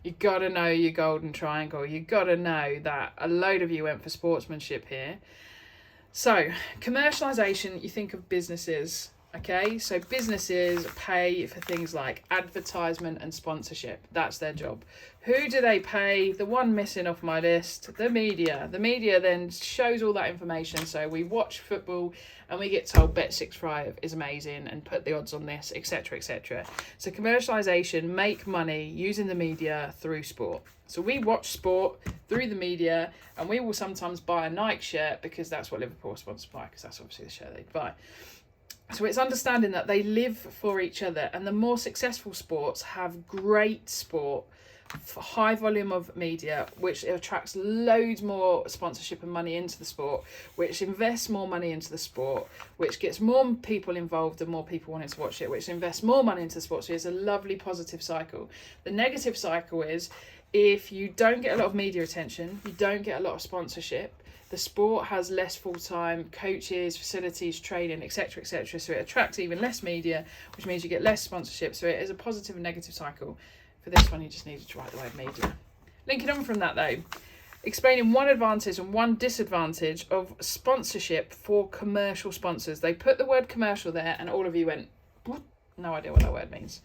You got to know your golden triangle. You got to know that a load of you went for sportsmanship here. So, commercialization, you think of businesses, okay? So, businesses pay for things like advertisement and sponsorship. That's their job. Who do they pay? The one missing off my list, the media. The media then shows all that information. So, we watch football and we get told Bet65 is amazing and put the odds on this, etc., etc. So, commercialization, make money using the media through sport. So we watch sport through the media, and we will sometimes buy a Nike shirt because that's what Liverpool are sponsored by, because that's obviously the shirt they buy. So it's understanding that they live for each other, and the more successful sports have great sport, high volume of media, which attracts loads more sponsorship and money into the sport, which invests more money into the sport, which gets more people involved and more people wanting to watch it, which invests more money into the sport. So it's a lovely positive cycle. The negative cycle is, if you don't get a lot of media attention, you don't get a lot of sponsorship, the sport has less full-time coaches, facilities, training, etc., etc. So it attracts even less media, which means you get less sponsorship. So it is a positive and negative cycle. For this one, you just needed to write the word media. Linking on from that, though, explaining one advantage and one disadvantage of sponsorship for commercial sponsors. They put the word commercial there, and all of you went, what? No idea what that word means.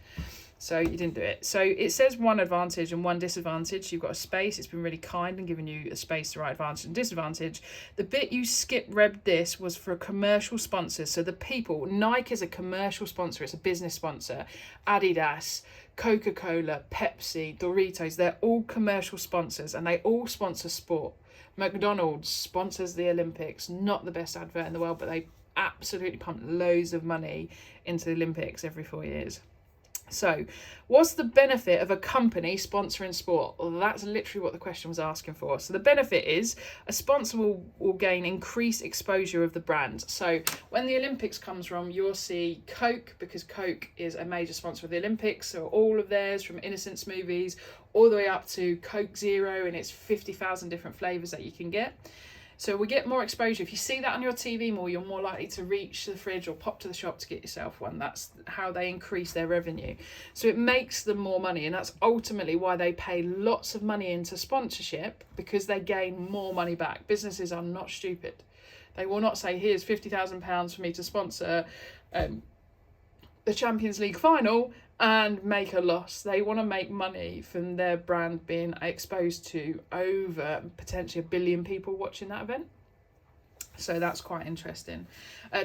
So you didn't do it. So it says one advantage and one disadvantage. You've got a space. It's been really kind and given you a space to write advantage and disadvantage. The bit you read this was for commercial sponsors. So the people, Nike is a commercial sponsor. It's a business sponsor. Adidas, Coca-Cola, Pepsi, Doritos, they're all commercial sponsors, and they all sponsor sport. McDonald's sponsors the Olympics. Not the best advert in the world, but they absolutely pump loads of money into the Olympics every 4 years. So, what's the benefit of a company sponsoring sport? Well, that's literally what the question was asking for. So the benefit is a sponsor will gain increased exposure of the brand. So when the Olympics comes from, you'll see Coke, because Coke is a major sponsor of the Olympics. So all of theirs, from Innocence movies all the way up to Coke Zero, and it's 50,000 different flavours that you can get. So we get more exposure. If you see that on your TV more, you're more likely to reach the fridge or pop to the shop to get yourself one. That's how they increase their revenue. So it makes them more money, and that's ultimately why they pay lots of money into sponsorship, because they gain more money back. Businesses are not stupid. They will not say, here's £50,000 for me to sponsor the Champions League final and make a loss. They want to make money from their brand being exposed to over potentially 1 billion people watching that event. So that's quite interesting.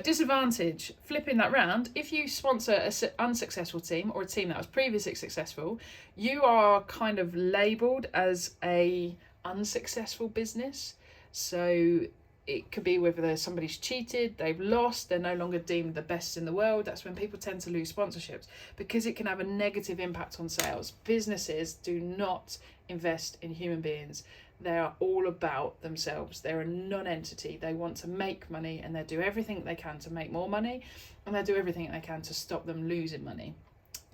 Disadvantage, flipping that round, if you sponsor an unsuccessful team or a team that was previously successful, you are kind of labelled as a unsuccessful business. So it could be whether somebody's cheated, they've lost, they're no longer deemed the best in the world. That's when people tend to lose sponsorships, because it can have a negative impact on sales. Businesses do not invest in human beings. They are all about themselves. They're a non-entity. They want to make money, and they do everything they can to make more money, and they do everything they can to stop them losing money.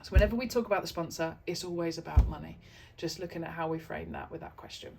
So whenever we talk about the sponsor, it's always about money. Just looking at how we frame that with that question.